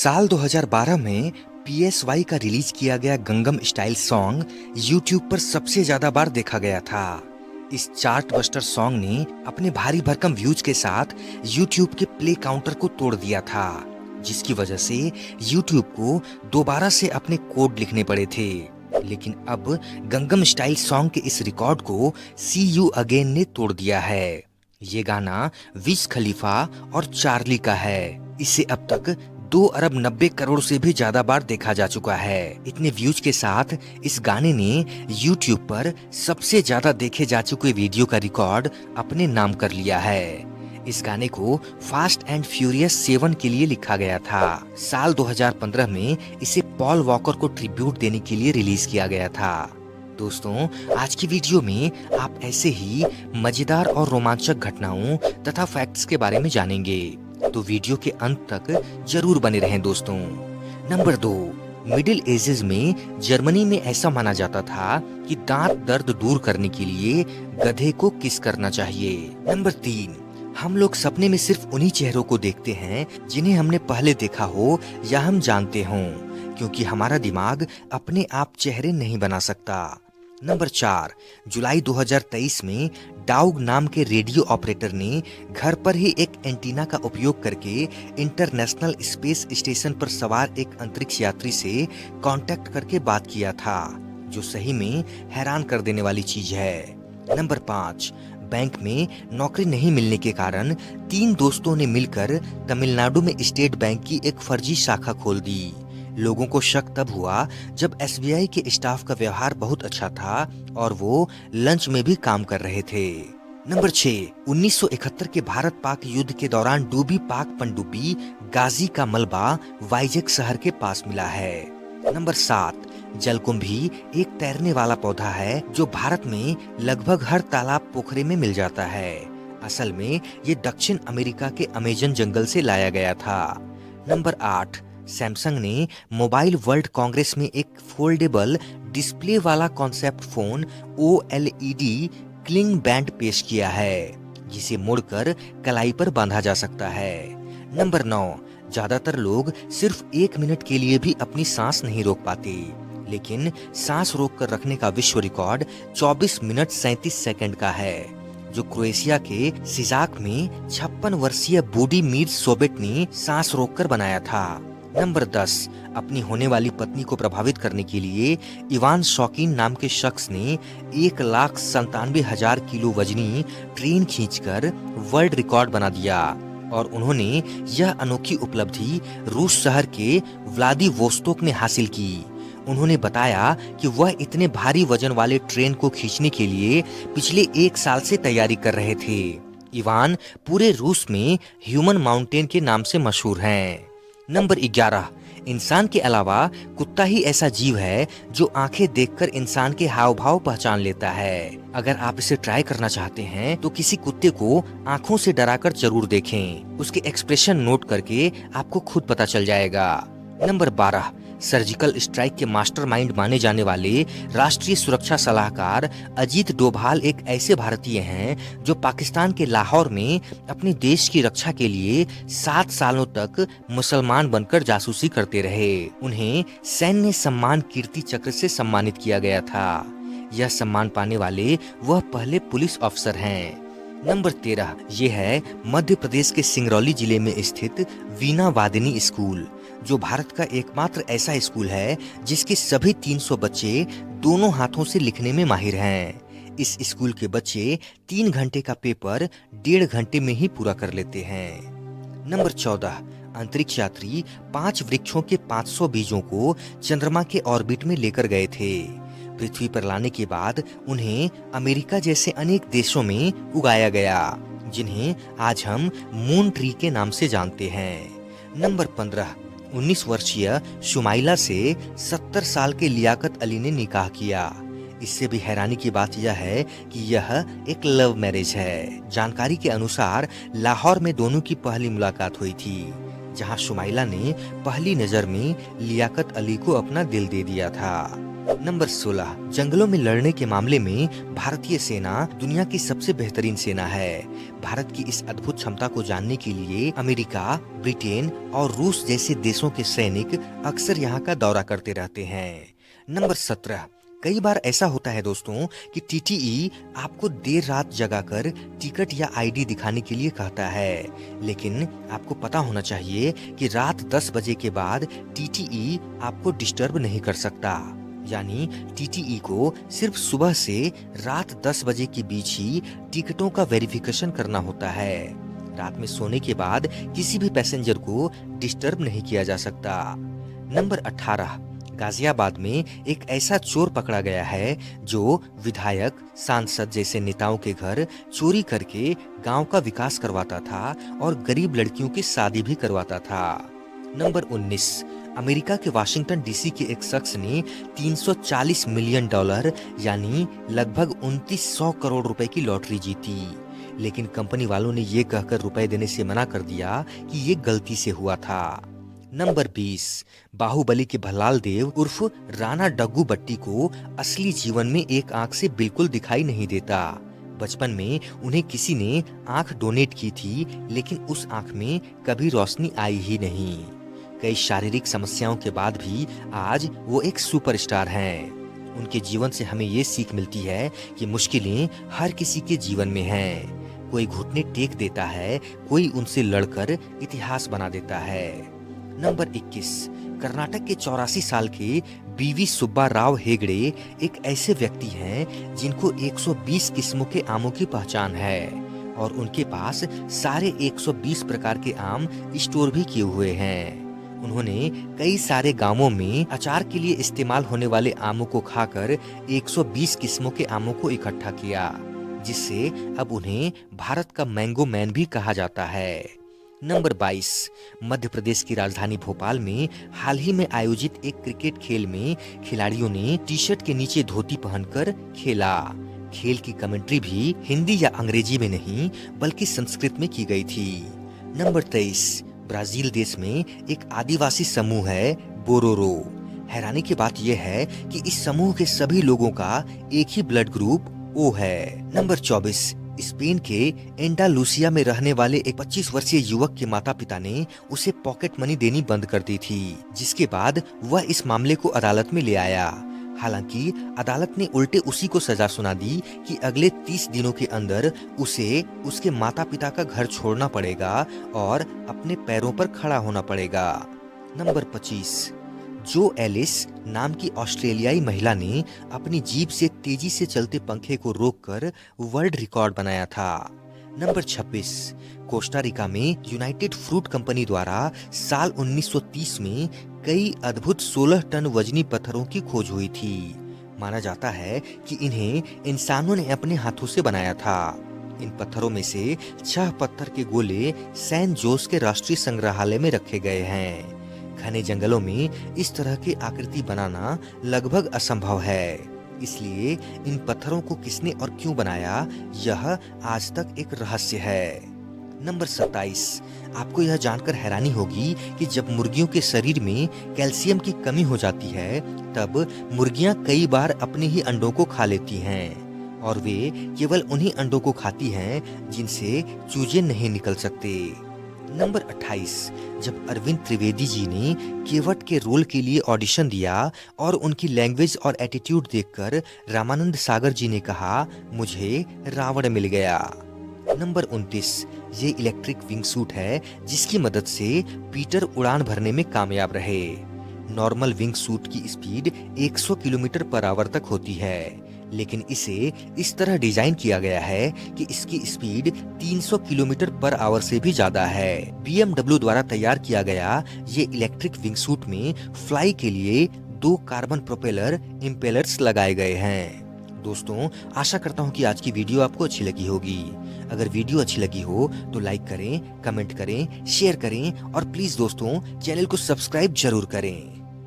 साल 2012 में PSY का रिलीज किया गया गंगम स्टाइल सॉन्ग यूट्यूब पर सबसे ज्यादा बार देखा गया था। इस चार्ट बस्टर सॉन्ग ने अपने भारी भरकम व्यूज के साथ यूट्यूब के प्ले काउंटर को तोड़ दिया था, जिसकी वजह से यूट्यूब को दोबारा से अपने कोड लिखने पड़े थे। लेकिन अब गंगम स्टाइल सॉन्ग के इस रिकॉर्ड को सी यू अगेन ने तोड़ दिया है। ये गाना विज खलीफा और चार्ली का है। इसे अब तक 2 अरब 90 करोड़ से भी ज्यादा बार देखा जा चुका है। इतने व्यूज के साथ इस गाने ने YouTube पर सबसे ज्यादा देखे जा चुके वीडियो का रिकॉर्ड अपने नाम कर लिया है। इस गाने को फास्ट एंड फ्यूरियस 7 के लिए लिखा गया था। साल 2015 में इसे पॉल वॉकर को ट्रिब्यूट देने के लिए रिलीज किया गया था। दोस्तों, आज की वीडियो में आप ऐसे ही मजेदार और रोमांचक घटनाओं तथा फैक्ट्स के बारे में जानेंगे, तो वीडियो के अंत तक जरूर बने रहें दोस्तों। नंबर 2, मिडिल एजेस में जर्मनी में ऐसा माना जाता था कि दांत दर्द दूर करने के लिए गधे को किस करना चाहिए। नंबर 3, हम लोग सपने में सिर्फ उन्हीं चेहरों को देखते हैं जिन्हें हमने पहले देखा हो या हम जानते हों, क्योंकि हमारा दिमाग अपने आप चेहरे नहीं बना सकता। नंबर 4, जुलाई 2023 में डाउग नाम के रेडियो ऑपरेटर ने घर पर ही एक एंटीना का उपयोग करके इंटरनेशनल स्पेस स्टेशन पर सवार एक अंतरिक्ष यात्री से कांटेक्ट करके बात किया था, जो सही में हैरान कर देने वाली चीज है। नंबर 5, बैंक में नौकरी नहीं मिलने के कारण 3 दोस्तों ने मिलकर तमिलनाडु में स्टेट बैंक की एक फर्जी शाखा खोल दी। लोगों को शक तब हुआ जब SBI के स्टाफ का व्यवहार बहुत अच्छा था और वो लंच में भी काम कर रहे थे। नंबर 6, 1971 के भारत पाक युद्ध के दौरान डूबी पाक पनडुब्बी गाजी का मलबा वाइजैक शहर के पास मिला है। नंबर 7, जलकुंभी एक तैरने वाला पौधा है जो भारत में लगभग हर तालाब पोखरे में मिल जाता है। असल में ये दक्षिण अमेरिका के अमेजन जंगल से लाया गया था। नंबर 8, सैमसंग ने मोबाइल वर्ल्ड कांग्रेस में एक फोल्डेबल डिस्प्ले वाला concept phone OLED cling band पेश किया है, जिसे मोड़कर कलाई पर बांधा जा सकता है। नंबर 9, ज्यादातर लोग सिर्फ 1 मिनट के लिए भी अपनी सांस नहीं रोक पाते, लेकिन सांस रोक कर रखने का विश्व रिकॉर्ड 24 मिनट 37 सेकंड का है, जो क्रोएशिया के सिजाक में 56 वर्षीय बुडिमिर सोबेट ने सांस रोककर बनाया था। नंबर 10, अपनी होने वाली पत्नी को प्रभावित करने के लिए इवान शौकीन नाम के शख्स ने 1,97,000 किलो वजनी ट्रेन खींचकर वर्ल्ड रिकॉर्ड बना दिया और उन्होंने यह अनोखी उपलब्धि रूस शहर के व्लादिवोस्तोक में हासिल की। उन्होंने बताया कि वह इतने भारी वजन वाले ट्रेन को खींचने के लिए पिछले 1 साल से तैयारी कर रहे थे। इवान पूरे रूस में ह्यूमन माउंटेन के नाम से मशहूर हैं। नंबर 11, इंसान के अलावा कुत्ता ही ऐसा जीव है जो आंखें देखकर इंसान के हाव भाव पहचान लेता है। अगर आप इसे ट्राई करना चाहते हैं तो किसी कुत्ते को आंखों से डराकर जरूर देखें। उसके एक्सप्रेशन नोट करके आपको खुद पता चल जाएगा। नंबर 12, सर्जिकल स्ट्राइक के मास्टरमाइंड माने जाने वाले राष्ट्रीय सुरक्षा सलाहकार अजीत डोभाल एक ऐसे भारतीय हैं जो पाकिस्तान के लाहौर में अपने देश की रक्षा के लिए 7 सालों तक मुसलमान बनकर जासूसी करते रहे। उन्हें सैन्य सम्मान कीर्ति चक्र से सम्मानित किया गया था। यह सम्मान पाने वाले वह पहले पुलिस अफसर हैं। नंबर 13, ये है मध्य प्रदेश के सिंगरौली जिले में स्थित वीणा वादिनी स्कूल, जो भारत का एकमात्र ऐसा स्कूल है जिसके सभी 300 बच्चे दोनों हाथों से लिखने में माहिर हैं। इस स्कूल के बच्चे 3 घंटे का पेपर 1.5 घंटे में ही पूरा कर लेते हैं। नंबर 14, अंतरिक्ष यात्री 5 वृक्षों के 500 बीजों को चंद्रमा के ऑर्बिट में लेकर गए थे। पृथ्वी पर लाने के बाद उन्हें अमेरिका जैसे अनेक देशों में उगाया गया, जिन्हें आज हम मून ट्री के नाम से जानते हैं। नंबर 15, 19 वर्षीय शुमाइला से 70 साल के लियाकत अली ने निकाह किया। इससे भी हैरानी की बात यह है कि यह एक लव मैरिज है। जानकारी के अनुसार लाहौर में दोनों की पहली मुलाकात हुई थी, जहां शुमाइला ने पहली नजर में लियाकत अली को अपना दिल दे दिया था। नंबर 16, जंगलों में लड़ने के मामले में भारतीय सेना दुनिया की सबसे बेहतरीन सेना है। भारत की इस अद्भुत क्षमता को जानने के लिए अमेरिका, ब्रिटेन और रूस जैसे देशों के सैनिक अक्सर यहाँ का दौरा करते रहते हैं। नंबर 17, कई बार ऐसा होता है दोस्तों कि टीटीई आपको देर रात जगाकर टिकट या आईडी दिखाने के लिए कहता है, लेकिन आपको पता होना चाहिए कि रात 10 बजे के बाद टीटीई आपको डिस्टर्ब नहीं कर सकता। यानी टीटीई को सिर्फ सुबह से रात 10 बजे के बीच ही टिकटों का वेरिफिकेशन करना होता है। रात में सोने के बाद किसी भी पैसेंजर को डिस्टर्ब नहीं किया जा सकता। नंबर 18, गाजियाबाद में एक ऐसा चोर पकड़ा गया है जो विधायक, सांसद जैसे नेताओं के घर चोरी करके गांव का विकास करवाता था और गरीब लड़कियों की शादी भी करवाता था। नंबर 19, अमेरिका के वाशिंगटन डीसी के एक शख्स ने $340 मिलियन यानी लगभग 2900 करोड़ रुपए की लॉटरी जीती, लेकिन कंपनी वालों ने ये कहकर रुपए देने से मना कर दिया कि ये गलती से हुआ था। नंबर 20, बाहुबली के भल्लाल देव उर्फ राणा डग्गू बट्टी को असली जीवन में एक आंख से बिल्कुल दिखाई नहीं देता। बचपन में उन्हें किसी ने आंख डोनेट की थी, लेकिन उस आंख में कभी रोशनी आई ही नहीं। कई शारीरिक समस्याओं के बाद भी आज वो एक सुपरस्टार हैं। उनके जीवन से हमें ये सीख मिलती है कि मुश्किलें हर किसी के जीवन में हैं। कोई घुटने टेक देता है, कोई उनसे लड़कर इतिहास बना देता है। नंबर 21, कर्नाटक के 84 साल के बीवी सुब्बा राव हेगड़े एक ऐसे व्यक्ति हैं जिनको 120 किस्मों के आमों की पहचान है और उनके पास सारे 120 प्रकार के आम स्टोर भी किए हुए हैं। उन्होंने कई सारे गांवों में अचार के लिए इस्तेमाल होने वाले आमों को खाकर 120 किस्मों के आमों को इकट्ठा किया, जिससे अब उन्हें भारत का मैंगो मैन भी कहा जाता है। नंबर 22, मध्य प्रदेश की राजधानी भोपाल में हाल ही में आयोजित एक क्रिकेट खेल में खिलाड़ियों ने टी शर्ट के नीचे धोती पहनकर खेला। खेल की कमेंट्री भी हिंदी या अंग्रेजी में नहीं बल्कि संस्कृत में की गई थी। नंबर 23, ब्राजील देश में एक आदिवासी समूह है बोरोरो। हैरानी की बात यह है कि इस समूह के सभी लोगों का एक ही ब्लड ग्रुप ओ है। नंबर 24, स्पेन के एंडालुसिया में रहने वाले एक 25 वर्षीय युवक के माता पिता ने उसे पॉकेट मनी देनी बंद कर दी थी, जिसके बाद वह इस मामले को अदालत में ले आया। हालांकि अदालत ने उल्टे उसी को सजा सुना दी कि अगले 30 दिनों के अंदर उसे उसके माता पिता का घर छोड़ना पड़ेगा और अपने पैरों पर खड़ा होना पड़ेगा। नंबर 25, जो एलिस नाम की ऑस्ट्रेलियाई महिला ने अपनी जीभ से तेजी से चलते पंखे को रोककर वर्ल्ड रिकॉर्ड बनाया था। नंबर 26, कोस्टा रिका में यूनाइटेड फ्रूट कंपनी द्वारा साल 1930 में कई अद्भुत 16 टन वजनी पत्थरों की खोज हुई थी। माना जाता है कि इन्हें इंसानों ने अपने हाथों से बनाया था। इन पत्थरों में से 6 पत्थर के गोले सैन जोस के राष्ट्रीय संग्रहालय में रखे गए हैं। घने जंगलों में इस तरह की आकृति बनाना लगभग असंभव है, इसलिए इन पत्थरों को किसने और क्यों बनाया, यह आज तक एक रहस्य है। नंबर 27, आपको यह जानकर हैरानी होगी कि जब मुर्गियों के शरीर में कैल्शियम की कमी हो जाती है, तब मुर्गियां कई बार अपने ही अंडों को खा लेती हैं और वे केवल उन्हीं अंडों को खाती हैं जिनसे चूजे नहीं निकल सकते। नंबर 28, जब अरविंद त्रिवेदी जी ने केवट के रोल के लिए ऑडिशन दिया और उनकी लैंग्वेज और एटीट्यूड देखकर रामानंद सागर जी ने कहा, मुझे रावण मिल गया। नंबर 29, ये इलेक्ट्रिक विंग सूट है जिसकी मदद से पीटर उड़ान भरने में कामयाब रहे। नॉर्मल विंग सूट की स्पीड 100 किलोमीटर पर आवर तक होती है, लेकिन इसे इस तरह डिजाइन किया गया है कि इसकी स्पीड 300 किलोमीटर पर आवर से भी ज्यादा है। BMW द्वारा तैयार किया गया ये इलेक्ट्रिक विंग सूट में फ्लाई के लिए 2 कार्बन प्रोपेलर इम्पेलर्स लगाए गए हैं। दोस्तों, आशा करता हूँ कि आज की वीडियो आपको अच्छी लगी होगी। अगर वीडियो अच्छी लगी हो तो लाइक करें, कमेंट करें, शेयर करें और प्लीज दोस्तों चैनल को सब्सक्राइब जरूर करें।